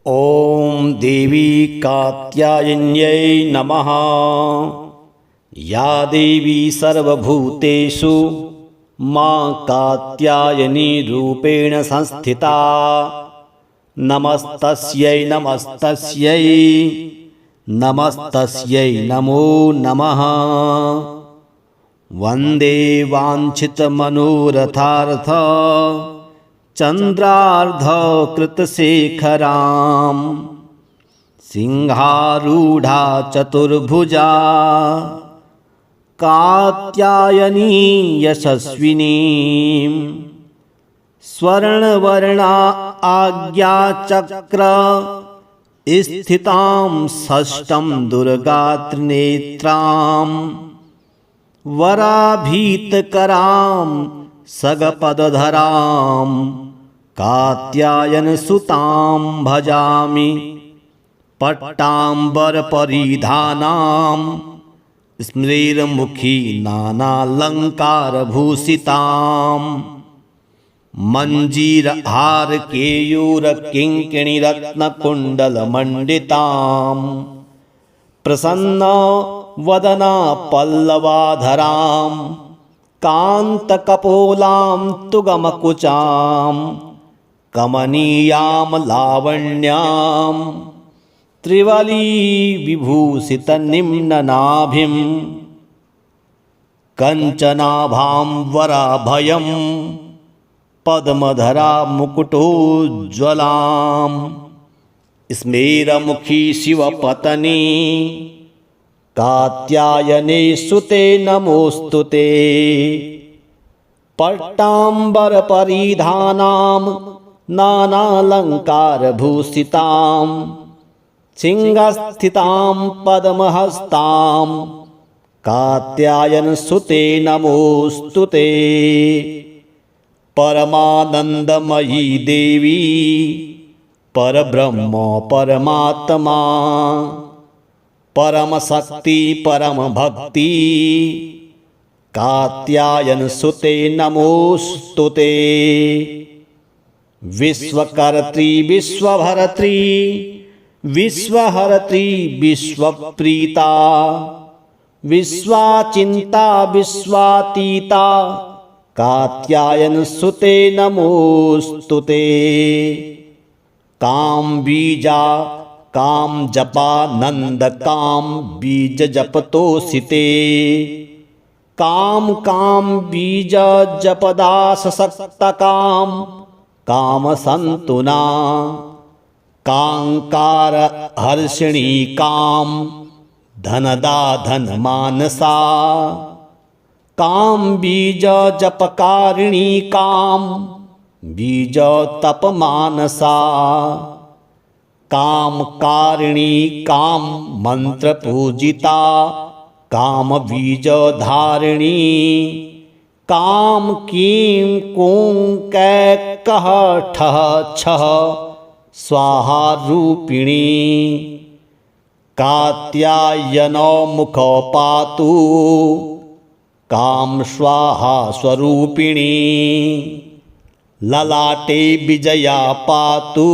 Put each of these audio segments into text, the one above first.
ॐ देवी कात्यायन्यै नमः। या देवी सर्वभूतेषु मां कात्यायनी रूपेण संस्थिता। नमस्तस्यै नमस्तस्यै नमस्तस्यै नमो नमः। वन्दे वाञ्छितमनोरथार्थ चन्द्रार्धकृतशेखरां सिंहारूढा चतुर्भुजा कात्यायनी यशस्विनीं स्वर्णवर्णा आज्ञाचक्र स्थितां षष्ठं दुर्गात्रिनेत्रां वराभीतकरां सगपदधरां कात्यायनसुतां भजामि। पट्टाम्बरपरिधानां स्मेरमुखी नानालङ्कारभूषितां मञ्जीरहारकेयूरकिङ्किणीरत्नकुण्डलमण्डितां प्रसन्नवदना पल्लवाधरां कान्तकपोलां तुगमकुचां कमनीयां लावण्यां त्रिवलीविभूषितनिम्ननाभिं कञ्चनाभां वराभयं पद्मधरा मुकुटोज्ज्वलां स्मेरमुखी शिवपत्नी कात्यायने सुते नमोस्तुते। पट्टाम्बरपरिधानां नानालङ्कारभूषितां सिंहस्थितां पद्महस्तां कात्यायनसुते नमोस्तुते। परमानन्दमयी देवी परब्रह्म परमात्मा परमशक्ति परमभक्ति कात्यायनसुते नमोस्तुते। विश्वकर्त्री विश्वभर्त्री विश्वहर्त्री विश्वप्रीता विश्वाचिन्ता विश्वातीता कात्यायनसुते नमोस्तुते। कामबीजा काम जपा नंद काम बीज जपतोषिते काम काम बीज जपदास सक्त काम काम संतुना कांकार हर्षिणी काम धनदा धन मानसा काम बीज जपकारिणी काम बीज तप मानसा काम कारिणी काम मंत्र पूजिता काम बीज धारिणी काम कीं कूं कै कह ठह छह स्वाहा रूपिणी कात्यायनो मुखो पातु काम स्वाहा स्वरूपिणी ललाटे विजया पातु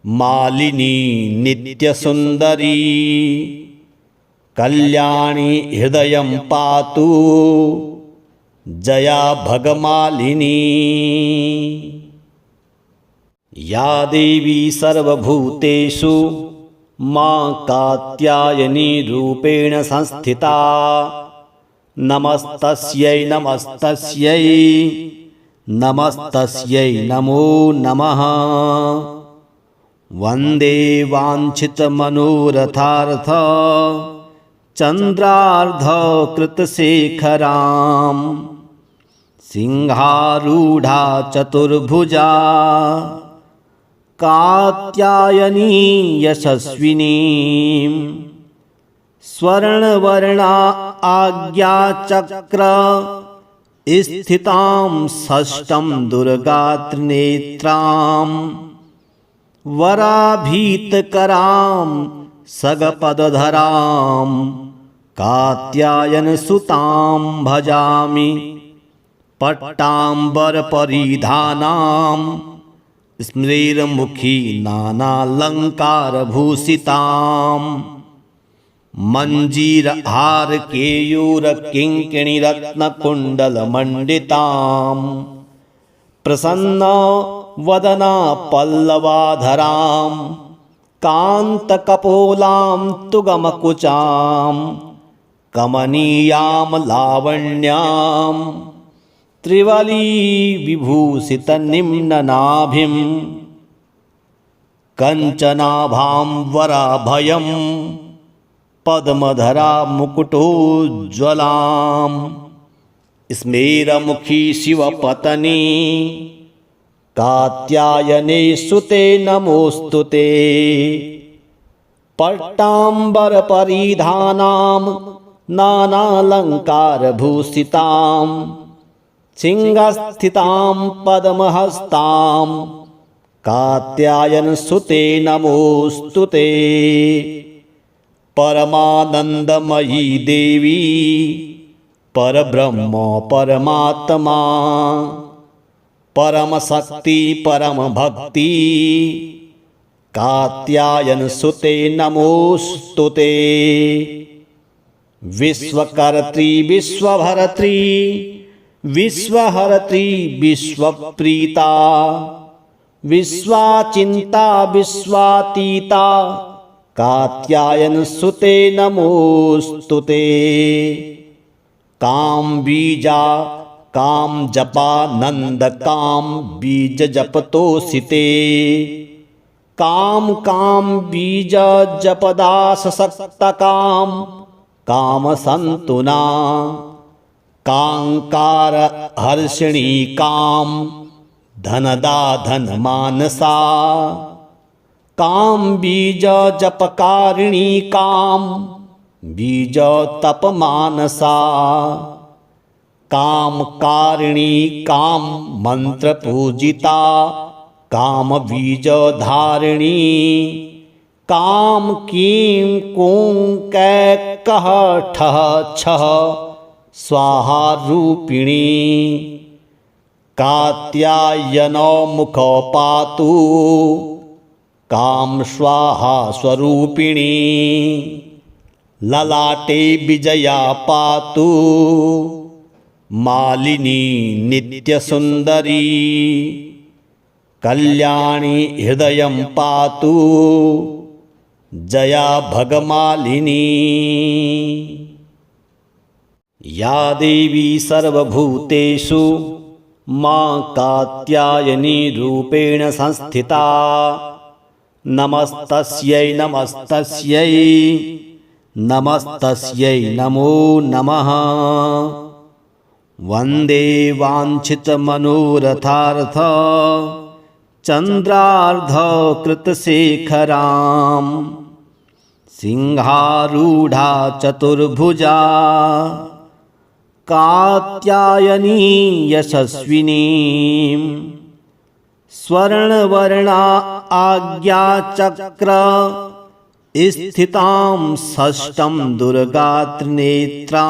मालिनी नित्यसुंदरी कल्याणी हृदयं पातु जया भगमालिनी। या देवी सर्वभूतेषु मां कात्यायनी रूपेण संस्थिता। नमस्तस्यै नमस्तस्यै नमस्तस्यै नमो नमः। वन्दे वाञ्छितमनोरथार्थ चन्द्रार्धकृतशेखरां सिंहारूढा चतुर्भुजा कात्यायनी यशस्विनीं स्वर्णवर्णा आज्ञाचक्र स्थितां षष्ठं दुर्गात्रिनेत्रां वराभीतकरां सगपदधरां कात्यायनसुतां भजामि। पट्टाम्बरपरिधानां स्मृतिर्मुखी नानालङ्कारभूषिताम् मञ्जीरहार केयूर किङ्किणीरत्नकुण्डलमण्डिताम् प्रसन्न वदना पल्लवाधरां कान्तकपोलां तुगमकुचां कमनीयां लावण्यां त्रिवली विभूषितनिम्ननाभिं कञ्चनाभां वराभयं पद्मधरा मुकुटोज्ज्वलां स्मेरमुखी शिवपत्नी कात्यायने सुते नमोस्तुते पट्टाम्बरपरिधानां नानालङ्कारभूषितां सिंहस्थितां पद्महस्तां कात्यायनसुते नमोस्तुते परमानन्दमयी देवी परब्रह्म परमात्मा परमशक्ति परमभक्ति कात्यायनसुते नमोस्तुते विश्वकर्त्री विश्वभर्त्री विश्वहर्त्री विश्वप्रीता विश्वाचिन्ता विश्वातीता कात्यायनसुते नमोस्तुते काम बीजा काम जपा नंद काम बीज जपतोषिते काम काम बीज जपदास सक्त काम काम संतुना कांकार हर्षिणी काम धनदा धन मानसा काम बीज जपकारिणी काम बीज तप मानसा काम कारिणी काम मंत्र पूजिता काम बीज धारिणी काम कीं कूं कै कह ठह छह स्वाहा रूपिणी कात्यायनो मुख पातु काम स्वाहा स्वरूपिणी ललाटे विजया पातु मालिनी नित्यसुंदरी कल्याणी हृदयं पातु जया भगमालिनी या देवी सर्वभूतेषु मां कात्यायनी रूपेण संस्थिता नमस्तस्यै नमस्तस्यै नमस्तस्यै नमो नमः वन्दे वाञ्छितमनोरथार्थ चन्द्रार्धकृतशेखरां सिंहारूढा चतुर्भुजा कात्यायनी यशस्विनीं स्वर्णवर्णा आज्ञाचक्र स्थितां षष्ठं दुर्गात्रिनेत्रां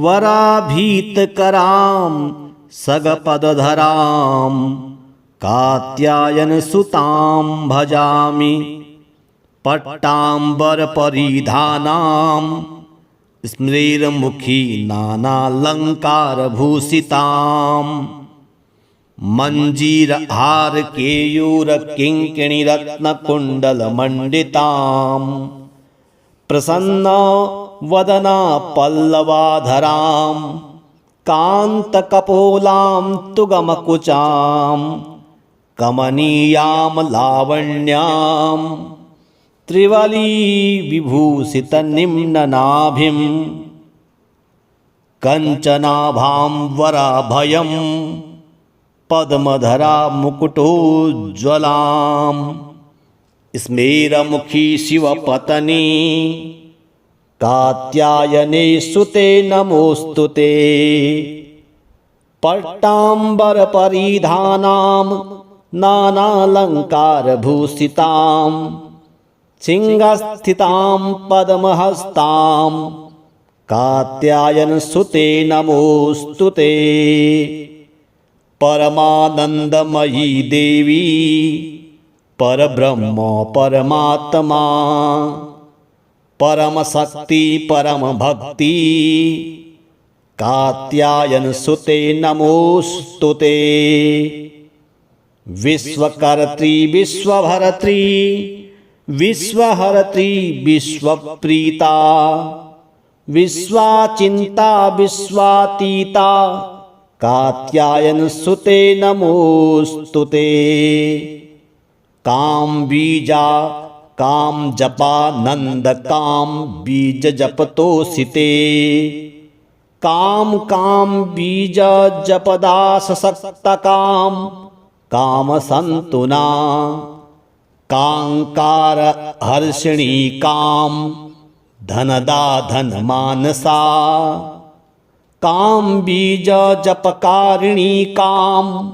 वराभीतकरां सगपदधरां कात्यायनसुतां भजामि पट्टाम्बरपरिधानां स्मृतिर्मुखी नानालङ्कारभूषितां मञ्जीरहार केयूर किङ्किणीरत्नकुण्डलमण्डितां प्रसन्न वदना पल्लवाधरां कान्तकपोलां तुगमकुचां कमनीयां लावण्यां त्रिवली विभूषितनिम्ननाभिं कञ्चनाभां वराभयं पद्मधरा मुकुटोज्ज्वलां स्मेरमुखी शिवपत्नी कात्यायने सुते नमोस्तुते पट्टाम्बरपरिधानां नानालङ्कारभूषितां सिंहस्थितां पद्महस्तां कात्यायनसुते नमोस्तुते परमानंदमयी देवी परब्रह्म परमात्मा परम शक्ति परम भक्ति कात्यायन सुते नमोस्तुते। विश्वकर्त्री विश्वभर्त्री विश्वहर्त्री विश्वप्रीता विश्वाचिंता विश्वातीता कात्यायन सुते नमोस्तुते। काम बीजा काम जपा नंद काम बीज जपतोसिते। काम काम बीज जपदास सक्त काम काम संतुना। कांकार हर्षिणी काम धनदा धन मानसा। काम बीज जपकारिणी काम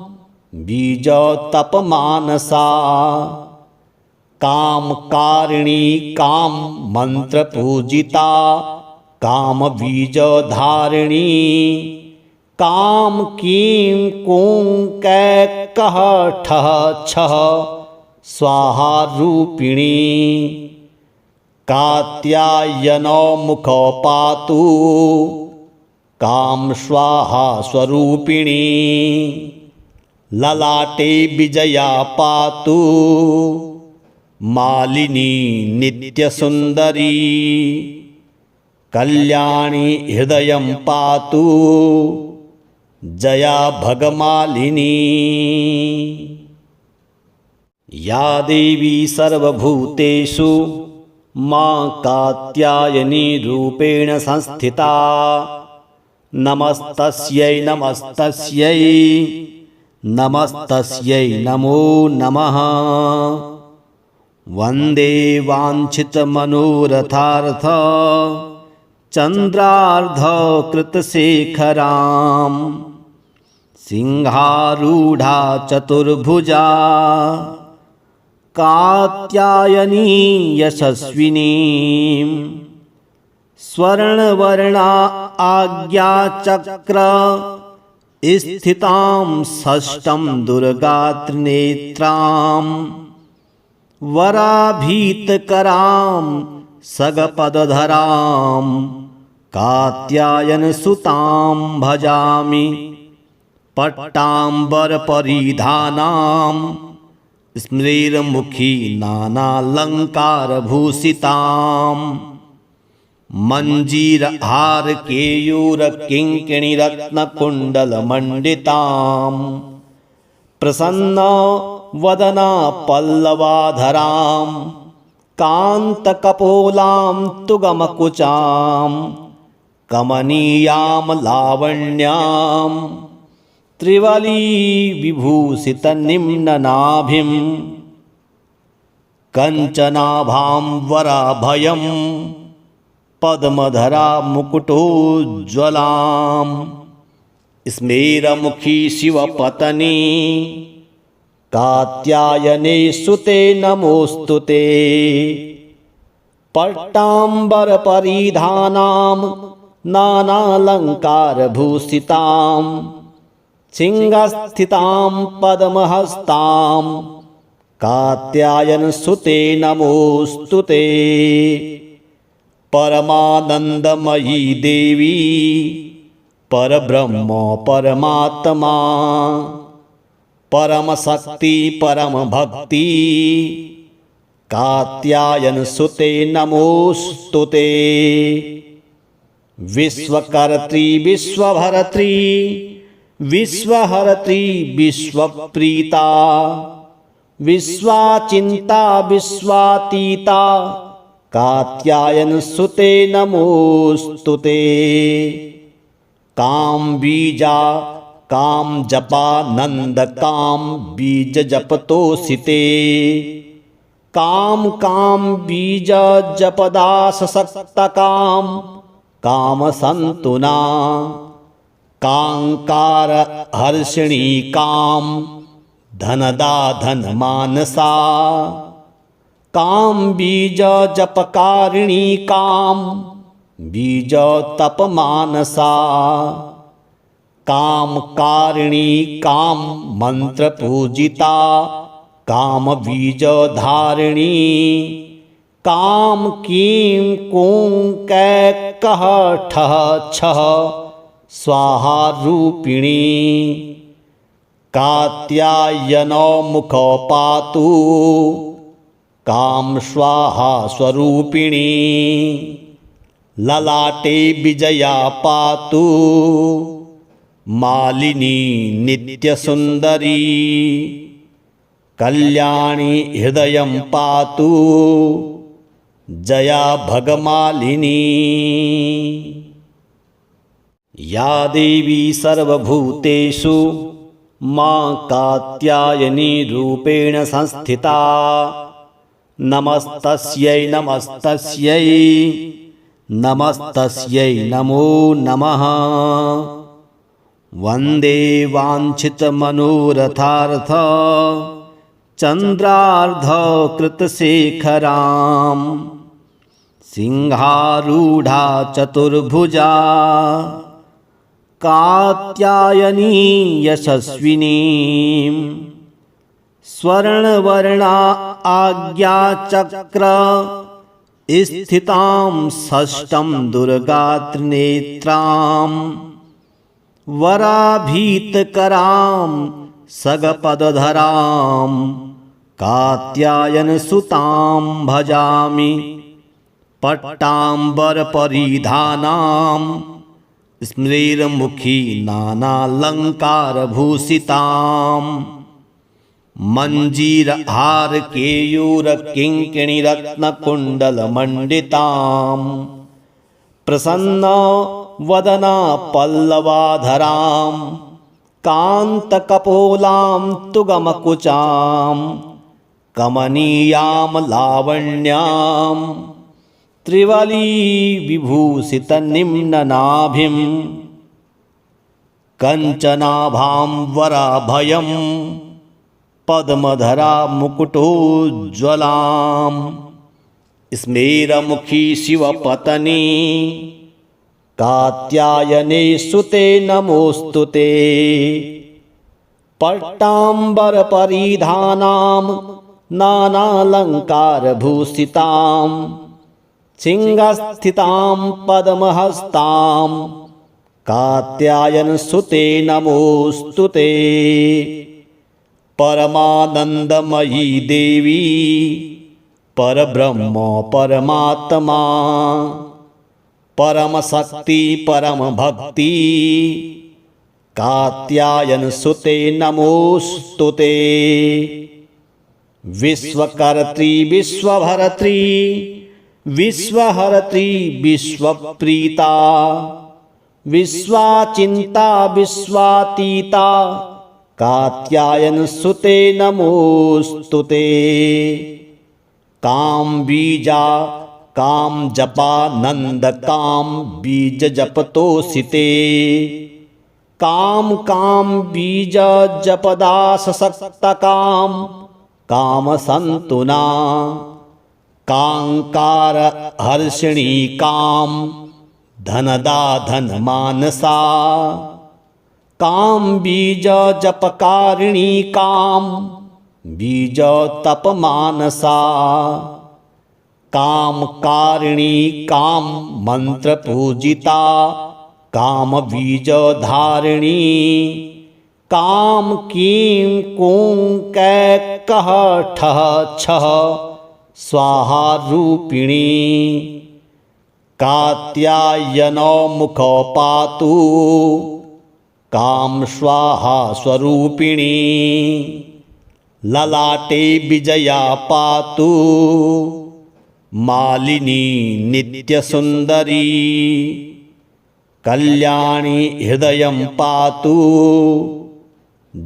बीज तप मानसा। काम कारिणी काम मंत्र पूजिता काम बीज धारिणी। काम कीं कूं कै कह ठह छह स्वाहा रूपिणी। कात्यायनो मुख पातु काम स्वाहा स्वरूपिणी। ललाटे विजया पातु मालिनी नित्य सुंदरी। कल्याणी हृदयं पातु जया भगमालिनी। या देवी सर्वभूतेषु मां कात्यायनी रूपेण संस्थिता। नमस्तस्यै नमस्तस्यै नमस्तस्यै नमो नमः। वन्दे वाञ्छितमनोरथार्थ चन्द्रार्ध कृतशेखरां। सिंहारूढ़ा चतुर्भुजा कात्यायनी यशस्विनी। स्वर्णवर्णा आज्ञाचक्र स्थितां षष्ठं दुर्गात्रिनेत्रां। वराभीतकरां सगपदधरां कात्यायनसुतां भजामि। पट्टाम्बरपरिधानां स्मृतिर्मुखी नानालङ्कारभूषितां। मञ्जीरहार केयूरकिङ्किणीरत्नकुण्डलमण्डितां। प्रसन्ना वदना पल्लवाधरां कान्तकपोलां तुगमकुचां। कमनीयां लावण्यां त्रिवली विभूषितनिम्ननाभिं। कञ्चनाभां वराभयं पद्मधरा मुकुटोज्ज्वलां। स्मेरमुखी शिवपत्नी कात्यायने सुते नमोस्तुते। पट्टाम्बरपरिधानां नानालङ्कारभूषितां। सिंहस्थितां पद्महस्तां कात्यायनसुते नमोस्तुते। परमानंदमयी देवी परब्रह्म परमात्मा परम शक्ति परम भक्ति कात्यायन सुते नमोस्तुते। विश्वकर्त्री विश्वभर्त्री विश्वहर्त्री विश्वप्रीता विश्वाचिंता विश्वातीता कात्यायन सुते नमोस्तुते। काम बीजा काम जपा नंद काम बीज जपतोसिते। काम काम बीज जपदास सक्त काम काम संतुना। कांकार हर्षिणी काम धनदा धन मानसा। काम बीज जपकारिणी काम बीज तप मानसा। कामकारिणी काम मंत्र पूजिता काम बीज धारिणी काम कीं कूं कै कह ठह छह स्वाहा रूपिणी कात्यायनो मुखो पातु काम स्वाहा स्वरूपिणी ललाटे विजया पातु मालिनी नित्यसुंदरी कल्याणी हृदयं पातु जया भगमालिनी या देवी सर्वभूतेषु मां कात्यायनी रूपेण संस्थिता नमस्तस्यै नमस्तस्यै नमस्तस्यै नमो नमः वन्दे वाञ्छितमनोरथार्थ चन्द्रार्धकृतशेखरां सिंहारूढा चतुर्भुजा कात्यायनी यशस्विनीं स्वर्णवर्णा आज्ञाचक्र स्थितां षष्ठं दुर्गात्रिनेत्रां वराभीतकरां सगपदधरां कात्यायनसुतां भजामि पट्टाम्बरपरिधानां स्मृतिर्मुखी नानालङ्कारभूषितां मञ्जीरहारकेयूरकिङ्किणीरत्नकुण्डलमण्डितां प्रसन्नवदना पल्लवाधरां कान्तकपोलां तुगमकुचां कमनीयां लावण्यां त्रिवली विभूषितनिम्ननाभिं कञ्चनाभां वराभयं पद्मधरा मुकुटोज्ज्वलां स्मेरमुखी शिवपत्नी कात्यायने सुते नमोऽस्तु ते पट्टाम्बरपरिधानां नानालङ्कारभूषितां सिंहस्थितां पद्महस्तां कात्यायनसुते नमोऽस्तु ते परमानन्दमयी देवी परब्रह्म परमात्मा परमशक्ति परमभक्ति कात्यायनसुते नमोऽस्तु ते विश्वकर्त्री विश्वभर्त्री विश्वहर्त्री विश्वप्रीता विश्वाचिन्ता विश्वातीता कात्यायनसुते नमोऽस्तु ते काम बीजा काम जपानंद काम बीज जपतोषिते काम काम बीज जपदास सक्त काम काम संतुना कांकार हर्षिणी काम धनदा धन मानसा काम बीज जपकारिणी काम बीज तप मानसा कामकारिणी काम मंत्र पूजिता काम बीज धारिणी काम कीं कूं कै कह ठह छह स्वाहा रूपिणी कात्यायनो मुखो पातु काम स्वाहा स्वरूपिणी ललाटे विजया पातु मालिनी नित्यसुंदरी कल्याणी हृदयं पातु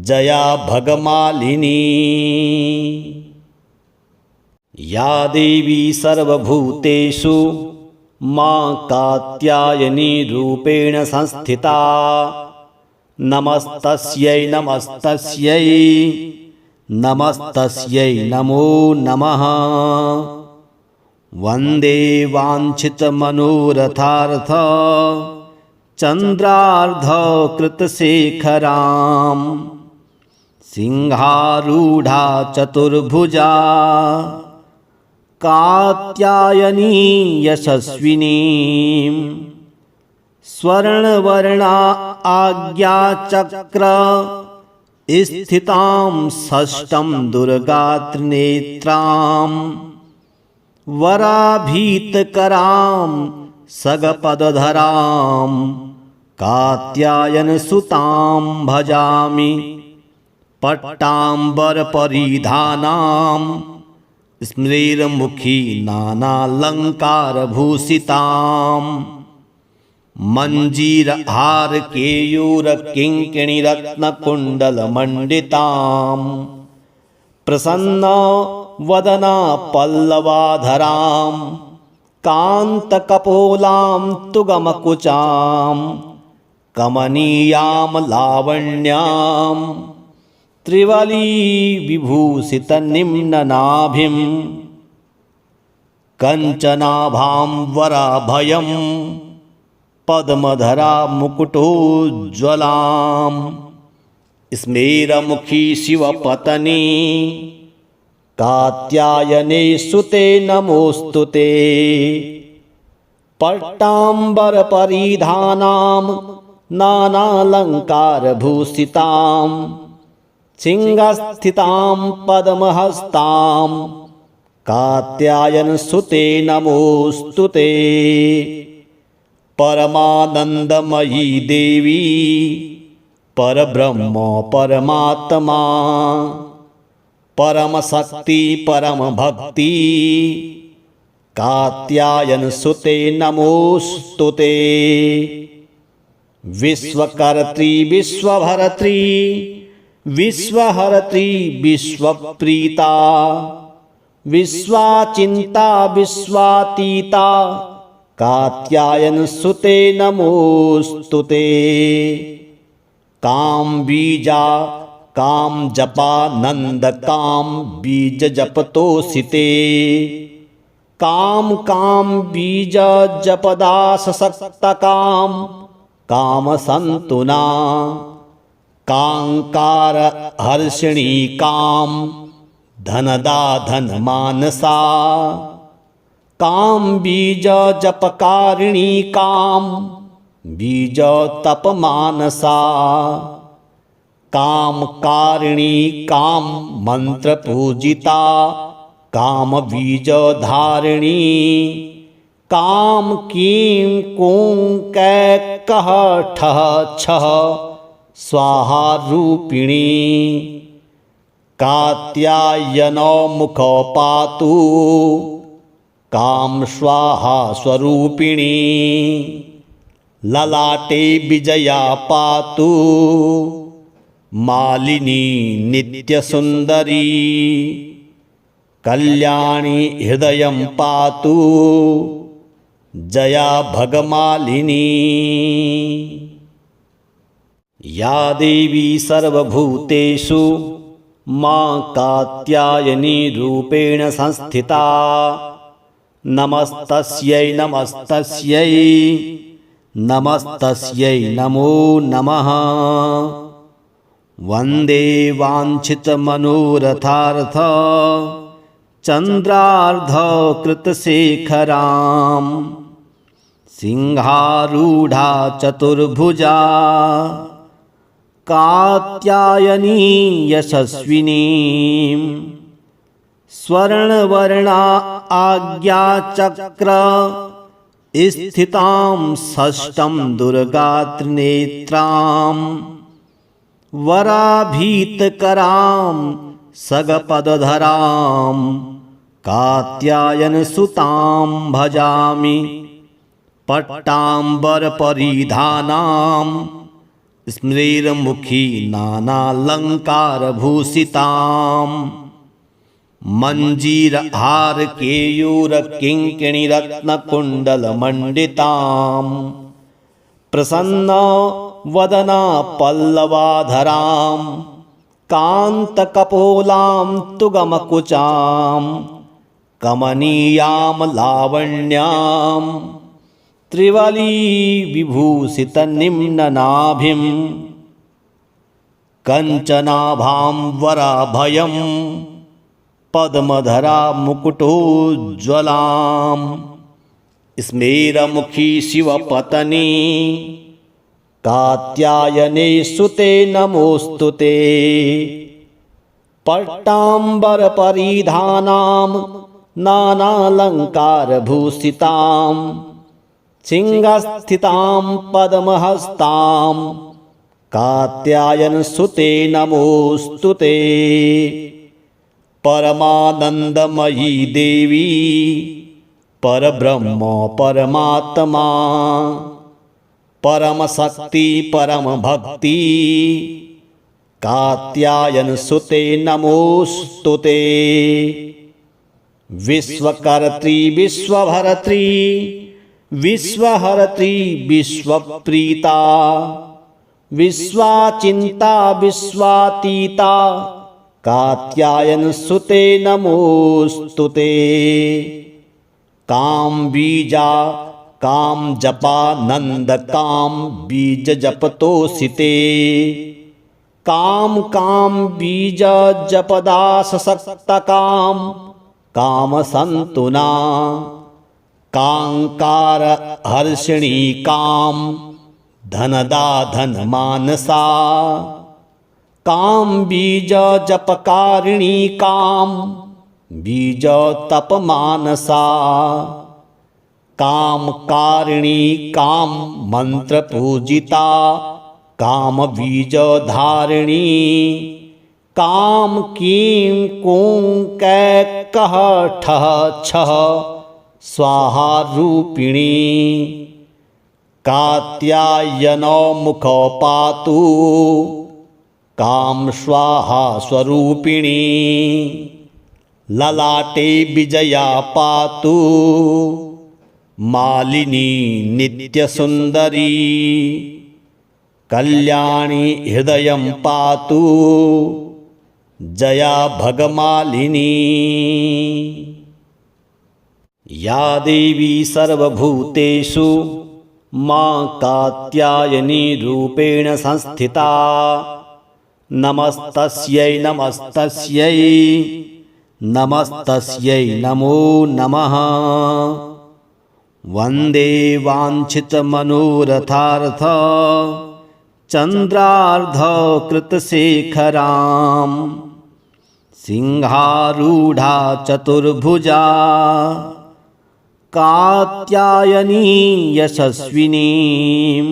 जया भगमालिनी या देवी सर्वभूतेषु मां कात्यायनी रूपेण संस्थिता नमस्तस्यै नमस्तस्यै नमस्तस्यै नमो नमः वन्दे वाञ्छितमनोरथार्थ चन्द्रार्धकृतशेखरां सिंहारूढा चतुर्भुजा कात्यायनी यशस्विनीं स्वर्णवर्णा आज्ञाचक्र स्थितां षष्ठं दुर्गात्रिनेत्रां वराभीतकरां सगपदधरां कात्यायनसुतां भजामि पट्टाम्बरपरिधानां स्मृतिर्मुखी नानालङ्कारभूषितां मञ्जीरहारकेयूरकिङ्किणीरत्नकुण्डलमण्डितां प्रसन्नवदना पल्लवाधरां कान्तकपोलां तुगमकुचां कमनीयां लावण्यां त्रिवलीविभूषितनिम्ननाभिं कञ्चनाभां वराभयं पद्मधरा मुकुटोज्ज्वलां स्मेरमुखी शिवपत्नी कात्यायने सुते नमोऽस्तु ते पट्टाम्बरपरिधानां नानालङ्कारभूषितां सिंहस्थितां पद्महस्तां कात्यायनसुते नमोऽस्तु ते परमानन्दमयी देवी परब्रह्म परमात्मा परमशक्ति परमभक्ति कात्यायनसुते नमोऽस्तु ते विश्वकर्त्री विश्वभर्त्री विश्वहर्त्री विश्वप्रीता विश्वाचिन्ता विश्वातीता कात्यायनसुते नमोऽस्तु ते काम बीजा काम जपा नंद काम बीज जपतोषिते काम काम बीज जपदास सक्त काम काम संतुना कांकार हर्षिणी काम धनदा धन मानसा काम बीज जपकारिणी काम बीज तप मानसा काम कारिणी काम मंत्र पूजिता काम बीज धारिणी काम कीं कूं कै कह ठह छह स्वाहा रूपिणी कात्यायनो मुखो पातु काम स्वाहा स्वरूपिणी ललाटे विजया पातु मालिनी नित्यसुंदरी कल्याणी हृदयं पातु जया भगमालिनी या देवी सर्वभूतेषु मां कात्यायनी रूपेण संस्थिता नमस्तस्यै नमस्तस्यै नमस्तस्यै नमो नमः वन्दे वाञ्छितमनोरथार्थ चन्द्रार्धकृतशेखरां सिंहारूढा चतुर्भुजा कात्यायनी यशस्विनीं स्वर्णवर्णा आज्ञाचक्र स्थितां षष्ठं दुर्गात्रिनेत्रां वराभीतकरां सगपदधरां कात्यायनसुतां भजामि पट्टाम्बरपरिधानां स्मृतिर्मुखी नानालङ्कारभूषितां मञ्जीरहारकेयूरकिङ्किणीरत्नकुण्डलमण्डितां प्रसन्नवदना पल्लवाधरां कान्तकपोलां तुगमकुचां कमनीयां लावण्यां त्रिवली विभूषित निम्ननाभिं कंचनाभां पद्मधरा मुकुटोज्ज्वलां स्मेरमुखी शिवपत्नी कात्यायने सुते नमोस्तुते पट्टाम्बरपरिधानां नानालङ्कारभूषितां सिंहस्थितां पद्महस्तां कात्यायनसुते नमोस्तुते परमानन्दमयी देवी परब्रह्म परमात्मा परमशक्ति परमभक्ति कात्यायनसुते नमोस्तुते विश्वकर्त्री विश्वभर्त्री विश्वहर्त्री विश्वप्रीता विश्वाचिन्ता विश्वातीता कात्यायनसुते नमोस्तुते काम बीजा काम जपा नंद काम बीज जपतोषिते काम काम बीज जपदास सक्त काम काम संतुना कांकार हर्षिणी काम धनदा धन मानसा काम बीज जपकारिणी काम बीज तप मानसा काम कारिणी काम मंत्र पूजिता काम बीज धारिणी काम कीं कूं कै कह ठह छह स्वाहा रूपिणी कात्यायनो मुखो पातु काम स्वाहा स्वरूपिणी ललाटे विजया पातु मालिनी नित्यसुंदरी कल्याणी हृदयं पातु जया भगमालिनी या देवी सर्वभूतेषु मां कात्यायनी रूपेण संस्थिता नमस्तस्यै नमस्तस्यै नमस्तस्यै नमो नमः वन्दे वाञ्छितमनोरथार्थ चन्द्रार्धकृतशेखरां सिंहारूढा चतुर्भुजा कात्यायनी यशस्विनीं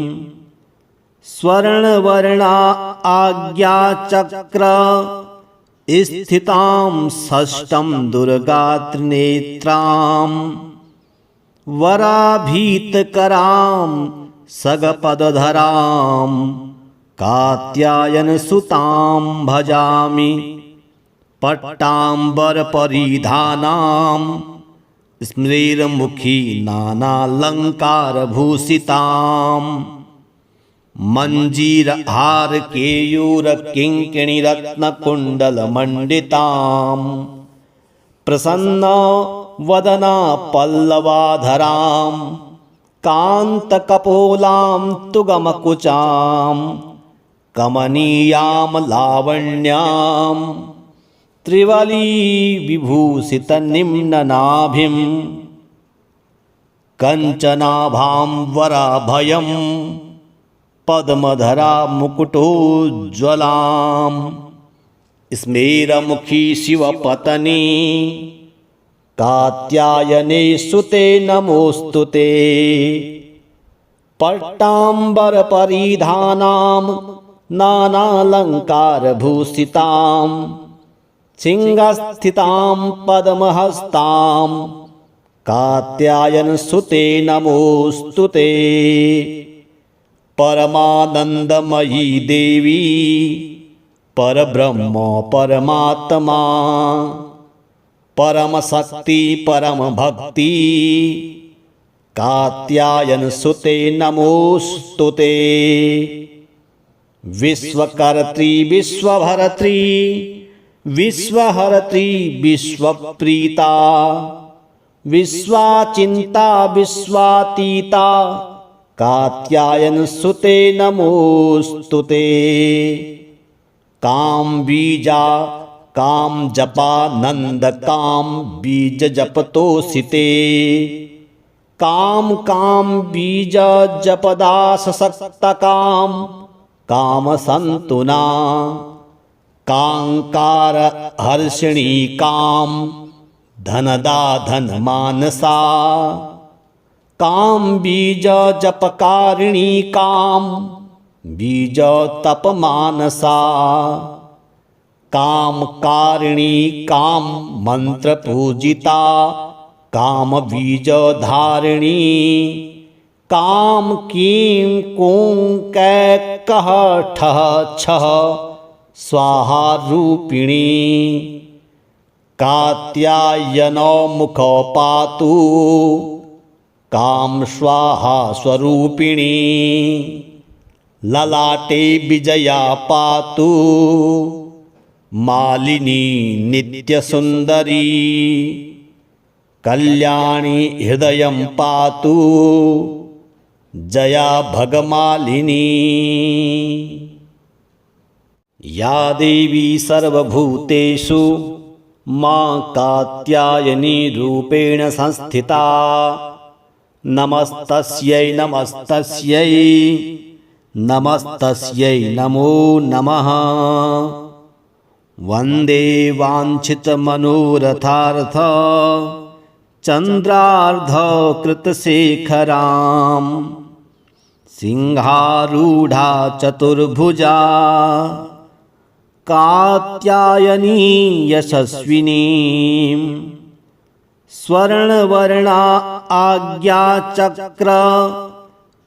स्वर्णवर्णा आज्ञाचक्र स्थितां षष्ठं दुर्गा त्रिनेत्रां वराभीतकरां सगपदधरां कात्यायनसुतां भजामि पट्टाम्बरपरिधानां स्मृतिर्मुखी नानालङ्कारभूषितां मञ्जीरहारकेयूरकिङ्किणीरत्नकुण्डलमण्डितां प्रसन्ना वदना पल्लवाधरां कान्तकपोलां तुगमकुचां कमनीयां लावण्यां त्रिवली विभूषित निम्ननाभिं कंचनाभां वराभयं पद्मधरा मुकुटोज्ज्वलां स्मेरमुखी शिवपत्नी कात्यायने सुते नमोस्तुते पट्टाम्बरपरिधानां नानालङ्कारभूषितां सिंहस्थितां पद्महस्तां कात्यायनसुते नमोस्तुते परमानन्दमयी देवी परब्रह्म परमात्मा परमशक्ति परमभक्ति कात्यायनसुते नमोस्तुते विश्वकर्त्री विश्वभर्त्री विश्वहर्त्री विश्वप्रीता विश्वाचिन्ता विश्वातीता कात्यायनसुते नमोस्तुते। काम बीजा काम जपा नंद काम बीज जपतोसिते। काम काम बीज जपदास सक्त काम काम संतुना। कांकार हर्षिणी काम धनदा धन मानसा। काम बीज जपकारिणी काम बीज तप मानसा। काम कारिणी काम मंत्र पूजिता काम बीज धारिणी। काम कीं कूं कै कह ठह छह स्वाहा रूपिणी। कात्यायनो मुखो पातु काम स्वाहा स्वरूपिणी। ललाटे विजया पातु मालिनी नित्यसुंदरी। कल्याणी हृदयं पातु जया भगमालिनी। या देवी सर्वभूतेषु मां कात्यायनी रूपेण संस्थिता। नमस्तस्यै नमस्तस्यै नमस्तस्यै नमो नमः। वन्दे वाञ्छितमनोरथार्थ चन्द्रार्धकृतशेखरां। सिंहारूढा चतुर्भुजा कात्यायनी यशस्विनीं। स्वर्णवर्णा आज्ञाचक्र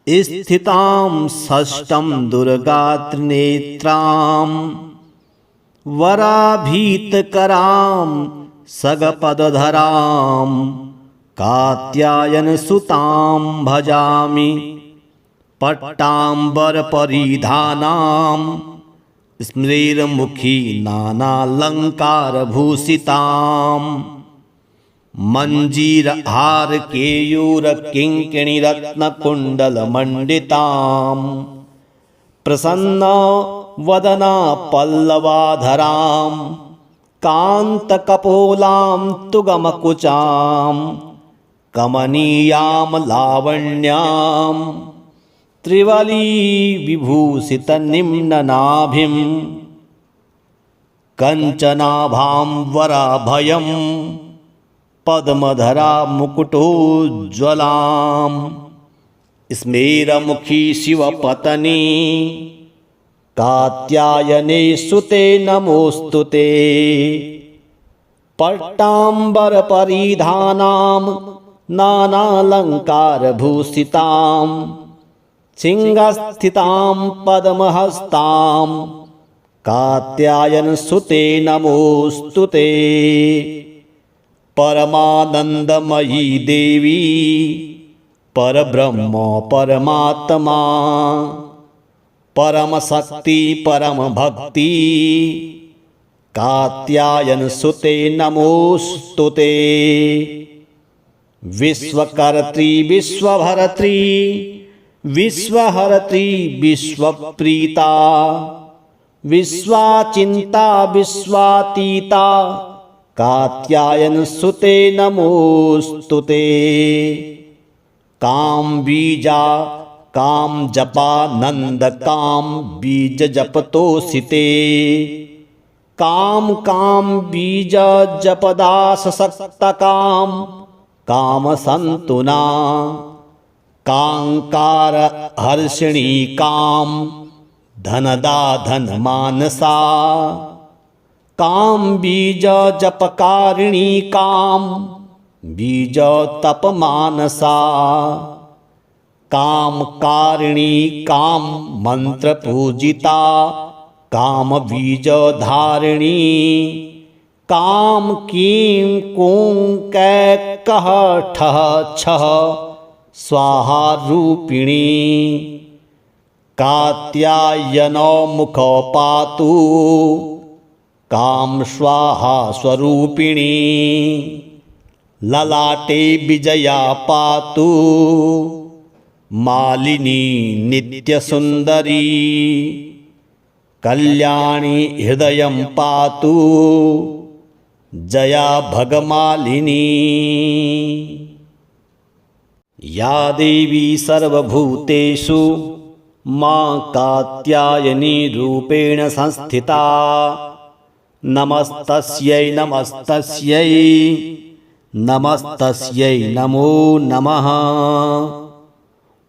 स्थितां षष्ठं दुर्गात्रिनेत्रां। वराभीतकरां सगपदधरां कात्यायनसुतां भजामि। पट्टाम्बरपरिधानां स्मृतिर्मुखी नानालङ्कारभूषितां। मञ्जीरहारकेयूरकिङ्किणीरत्नकुण्डलमण्डितां। प्रसन्ना वदना पल्लवाधरां कान्तकपोलां तुगमकुचां। कमनीयां लावण्यां त्रिवली विभूषितनिम्ननाभिं। कञ्चनाभां वराभयं पद्मधरा मुकुटोज्ज्वलां। स्मेरमुखी शिवपत्नी कात्यायने सुते नमोस्तुते। पट्टाम्बरपरिधानां नानालङ्कारभूषितां। सिंहस्थितां पद्महस्तां कात्यायनसुते नमोस्तुते। परमानन्दमयी देवी परब्रह्म परमात्मा। परमशक्ति परमभक्ति कात्यायनसुते नमोस्तुते। विश्वकर्त्री विश्वभर्त्री विश्वहर्त्री विश्वप्रीता। विश्वाचिन्ता विश्वातीता कात्यायनसुते नमोस्तुते। काम बीजा काम जपा नंद काम बीज जपतोसिते। काम काम बीज जपदास सक्त काम काम संतुना। कांकार हर्षिणी काम धनदा धन मानसा। काम बीज जपकारिणी काम बीज तप मानसा। काम कारिणी काम मंत्र पूजिता काम बीज धारिणी। काम कीं कूं कै कह ठह छह स्वाहा रूपिणी। कात्यायनो मुखो पातु काम स्वाहा स्वरूपिणी। ललाटे विजया पातु मालिनी नित्यसुन्दरी कल्याणी हृदयं पातु जया भगमालिनी। या देवी सर्वभूतेषु मां कात्यायनी रूपेण संस्थिता नमस्तस्यै नमस्तस्यै नमस्तस्यै नमो नमः।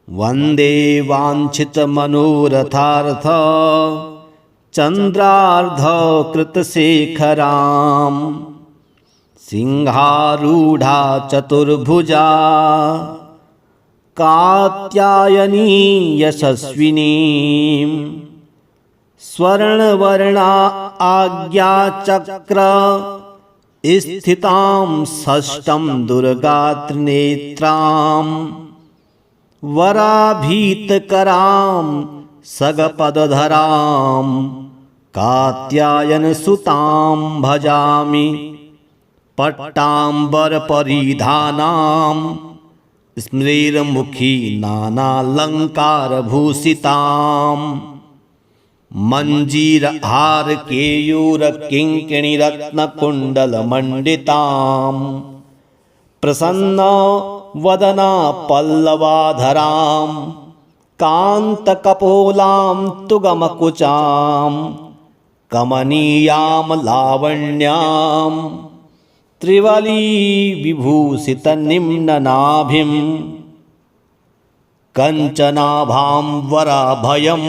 वन्दे वाञ्छितमनोरथार्थ चन्द्रार्धकृतशेखरां सिंहारूढा चतुर्भुजा कात्यायनी यशस्विनीं स्वर्णवर्णा आज्ञाचक्र स्थितां षष्ठं दुर्गात्रिनेत्रां वराभीतकरां सगपदधरां कात्यायनसुतां भजामि। पट्टाम्बरपरिधानां स्मृतिर्मुखी नानालङ्कारभूषितां मञ्जीरहारकेयूरकिङ्किणीरत्नकुण्डलमण्डितां प्रसन्नवदना पल्लवाधरां कान्तकपोलां तुगमकुचां कमनीयां लावण्यां त्रिवली विभूषितनिम्ननाभिं कञ्चनाभां वराभयं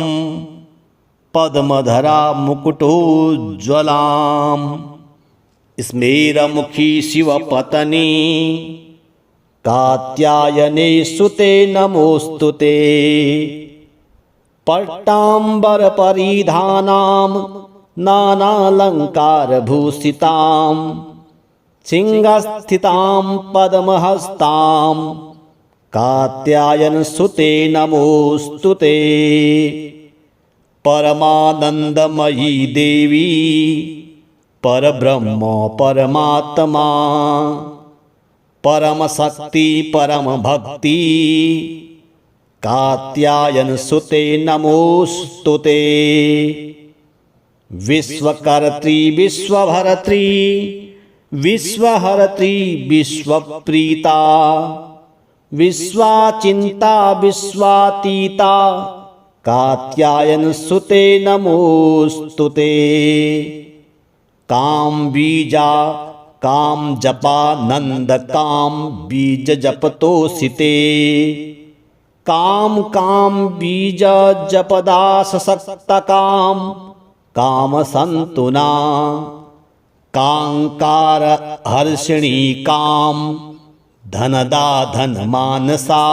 पद्मधरा मुकुटोज्ज्वलां स्मेरमुखी शिवपत्नी कात्यायने सुते नमोऽस्तु ते। पट्टाम्बरपरिधानां नानालङ्कारभूषितां सिंहस्थितां पद्महस्तां कात्यायनसुते नमोऽस्तु ते। परमानन्दमयी देवी परब्रह्म परमात्मा परमशक्ति परमभक्ति कात्यायनसुते नमोऽस्तु ते। विश्वकर्त्री विश्वभर्त्री विश्वहर्त्री विश्वप्रीता विश्वाचिन्ता विश्वातीता कात्यायनसुते नमोऽस्तु ते। काम बीजा काम जपा नंद काम बीज जपतोषिते काम काम बीज जपदास सक्त काम काम संतुना कांकार हर्षिणी काम धनदा धन मानसा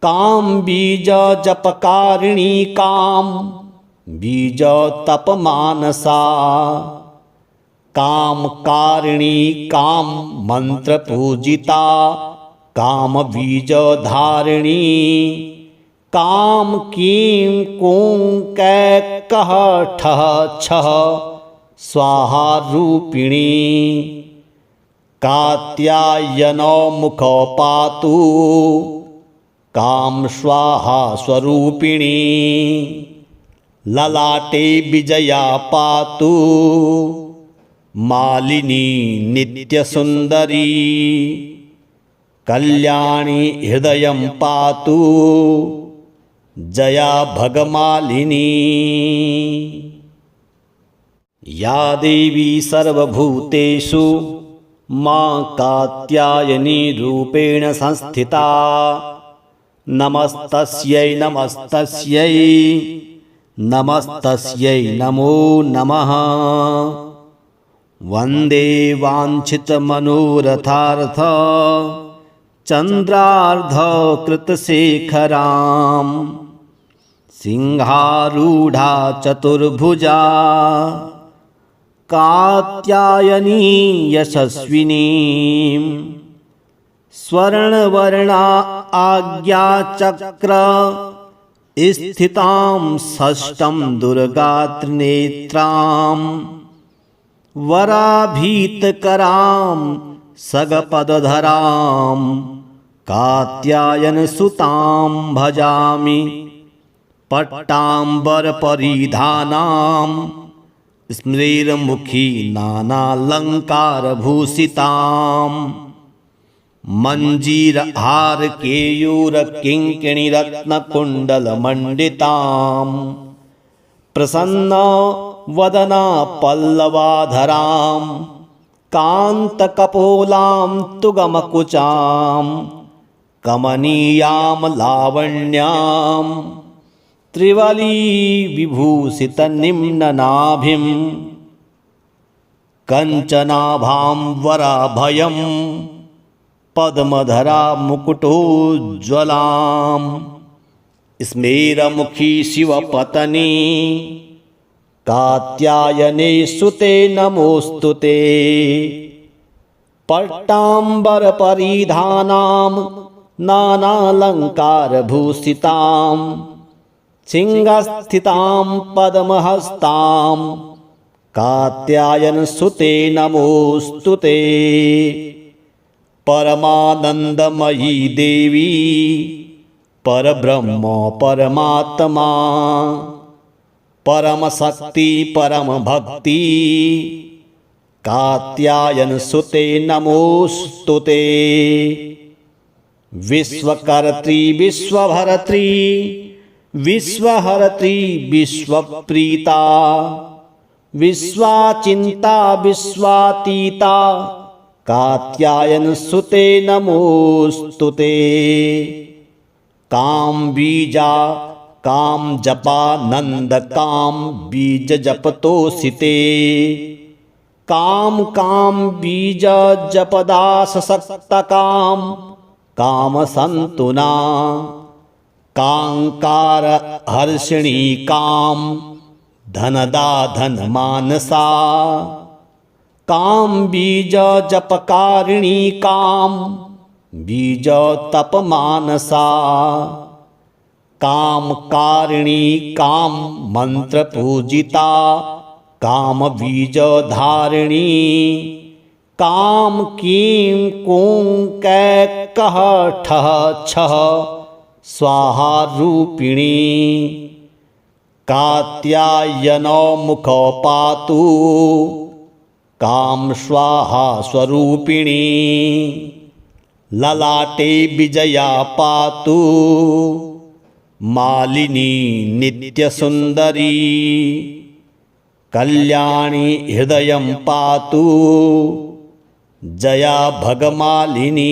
काम बीज जपकारिणी काम बीज तप मानसा काम कारिणी काम मंत्र पूजिता काम बीज धारिणी काम कीं कूं कै कह ठह छह स्वाहा रूपिणी कात्यायनो मुखो पातु काम स्वाहा स्वरूपिणी ललाटे विजया पातु मालिनी नित्यसुन्दरी कल्याणी हृदयं पातु जया भगमालिनी। या देवी सर्वभूतेषु मां कात्यायनी रूपेण संस्थिता नमस्तस्यै नमस्तस्यै नमस्तस्यै नमो नमः। वन्दे वाञ्छितमनोरथार्थ चन्द्रार्धकृतशेखरां सिंहारूढा चतुर्भुजा कात्यायनी यशस्विनीं स्वर्णवर्णा आज्ञाचक्र स्थितां षष्ठं दुर्गात्रिनेत्रां वराभीतकरां सगपदधरां कात्यायनसुतां भजामि पट्टाम्बरपरिधानां स्मृतिर्मुखी नानालङ्कारभूषिताम् मञ्जीरहारकेयूरकिङ्किणीरत्नकुण्डलमण्डिताम् प्रसन्नवदना पल्लवाधरां कान्तकपोलां तुगमकुचां कमनीयां लावण्यां त्रिवलीविभूषितनिम्ननाभिं कञ्चनाभां वराभयं पद्मधरा मुकुटोज्ज्वलां स्मेरमुखी शिवपत्नी कात्यायने सुते नमोस्तुते पट्टाम्बरपरिधानां नानालङ्कारभूषितां सिंहस्थितां पद्महस्तां कात्यायनसुते नमोस्तुते परमानन्दमयी देवी परब्रह्म परमात्मा परमशक्ति परमभक्ति कात्यायनसुते नमोस्तुते विश्वकर्त्री विश्वभर्त्री विश्वहर्त्री विश्वप्रीता विश्वाचिन्ता विश्वातीता कात्यायनसुते नमोस्तुते काम बीजा काम जपा नंद काम बीज जपतोषिते काम काम बीज जपदास सक्त काम काम संतुना कांकार हर्षिणी काम धनदा धन मानसा काम बीज जपकारिणी काम बीज तप मानसा काम कारिणी काम मंत्र पूजिता काम बीज धारिणी काम कीं कूं कै कह ठह छह स्वाहा रूपिणी कात्यायनो मुख पातु काम स्वाहा स्वरूपिणी ललाटे विजया पातु मालिनी नित्यसुंदरी कल्याणी हृदयं पातु जया भगमालिनी।